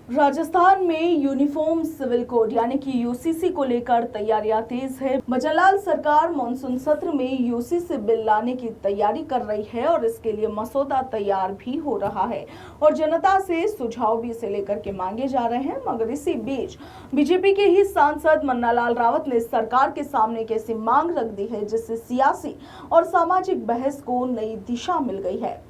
राजस्थान में uniform civil code यानी कि यूसीसी को लेकर तैयारियां तेज है। भजनलाल सरकार मानसून सत्र में यूसीसी बिल लाने की तैयारी कर रही है और इसके लिए मसौदा तैयार भी हो रहा है और जनता से सुझाव भी इसे लेकर के मांगे जा रहे हैं। मगर इसी बीच बीजेपी के ही सांसद मन्नालाल रावत ने सरकार के सामने एक ऐसी मांग रख दी है जिससे सियासी और सामाजिक बहस को नई दिशा मिल गई है।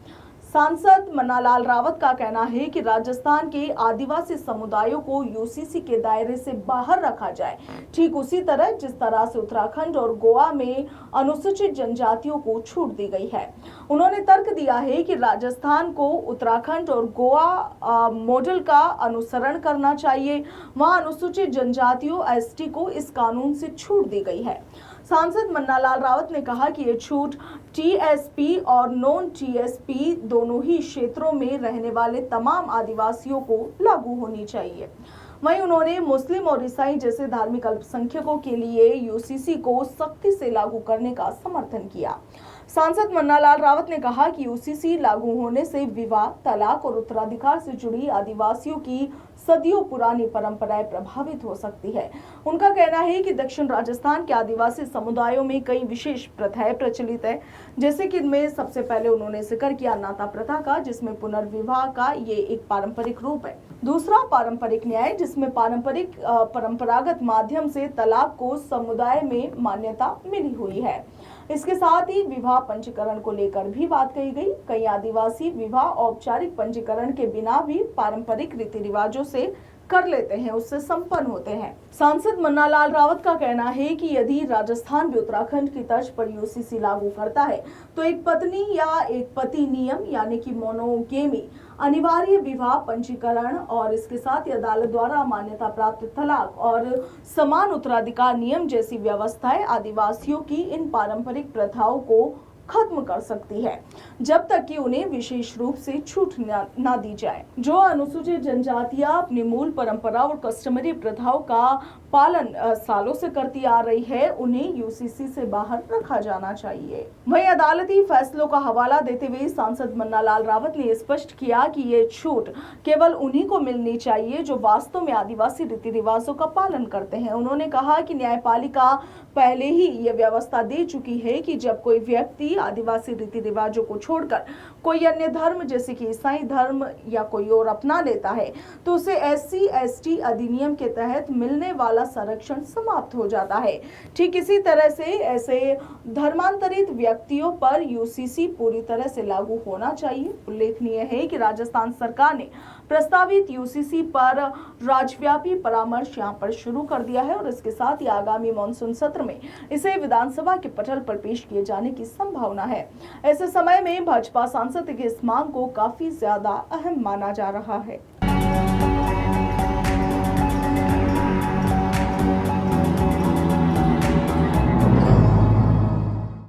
सांसद मन्नालाल रावत का कहना है कि राजस्थान के आदिवासी समुदायों को यूसीसी के दायरे से बाहर रखा जाए, ठीक उसी तरह जिस तरह से उत्तराखंड और गोवा में अनुसूचित जनजातियों को छूट दी गई है। उन्होंने तर्क दिया है कि राजस्थान को उत्तराखंड और गोवा मॉडल का अनुसरण करना चाहिए। वहां अनुसूचित जनजातियों एसटी को इस कानून से छूट दी गई है। सांसद मन्नालाल रावत ने कहा कि ये छूट टीएसपी और नॉन टीएसपी दोनों ही क्षेत्रों में रहने वाले तमाम आदिवासियों को लागू होनी चाहिए। वहीं उन्होंने मुस्लिम और ईसाई जैसे धार्मिक अल्पसंख्यकों के लिए यूसीसी को सख्ती से लागू करने का समर्थन किया। सांसद मन्नालाल रावत ने कहा कि यूसीसी लागू होने से विवाह, तलाक और उत्तराधिकार से जुड़ी आदिवासियों की सदियों पुरानी परंपराएं प्रभावित हो सकती है। उनका कहना है कि दक्षिण राजस्थान के आदिवासी समुदायों में कई विशेष प्रथाएं प्रचलित है, जैसे कि इनमें सबसे पहले उन्होंने जिक्र किया नाता प्रथा का, जिसमें पुनर्विवाह का ये एक पारंपरिक रूप है। दूसरा पारंपरिक न्याय, जिसमें परंपरागत माध्यम से तलाक को समुदाय में मान्यता मिली हुई है। इसके साथ ही विवाह पंजीकरण को लेकर भी बात कही गई। कई आदिवासी विवाह औपचारिक पंजीकरण के बिना भी पारंपरिक रीति रिवाजों से कर लेते हैं, उससे संपन्न होते हैं। सांसद मन्नालाल रावत का कहना है कि यदि राजस्थान भी उत्तराखंड की तर्ज पर यूसीसी लागू करता है तो एक पत्नी या एक पति नियम यानी कि मोनोगेमी, अनिवार्य विवाह पंजीकरण और इसके साथ ही अदालत द्वारा मान्यता प्राप्त तलाक और समान उत्तराधिकार नियम जैसी व्यवस्थाएं आदिवासियों की इन पारंपरिक प्रथाओं को खत्म कर सकती है, जब तक कि उन्हें विशेष रूप से छूट ना दी जाए। जो अनुसूचित जनजातियां अपनी मूल परंपरा और कस्टमरी प्रथाओं का पालन सालों से करती आ रही है, उन्हें यूसीसी से बाहर रखा जाना चाहिए। वहीं अदालती फैसलों का हवाला देते हुए सांसद मन्नालाल रावत ने स्पष्ट किया कि ये छूट केवल उन्हीं को मिलनी चाहिए जो वास्तव में आदिवासी रीति रिवाजों का पालन करते हैं। उन्होंने कहा कि न्यायपालिका पहले ही ये व्यवस्था दे चुकी है कि जब कोई व्यक्ति आदिवासी रीति रिवाजों को छोड़कर कोई अन्य धर्म जैसे कि ईसाई धर्म या कोई और अपना लेता है तो उसे SC/ST अधिनियम के तहत मिलने वाला संरक्षण समाप्त हो जाता है। ठीक इसी तरह से ऐसे धर्मांतरित व्यक्तियों पर यूसीसी पूरी तरह से लागू होना चाहिए। उल्लेखनीय है कि राजस्थान सरकार ने प्रस्तावित यूसीसी पर राज्यव्यापी परामर्श यहां पर शुरू कर दिया है और इसके साथ ही आगामी मानसून सत्र में इसे विधानसभा के पटल पर पेश किए जाने की संभावना है। ऐसे समय में भाजपा सांसद की इस मांग को काफी ज्यादा अहम माना जा रहा है।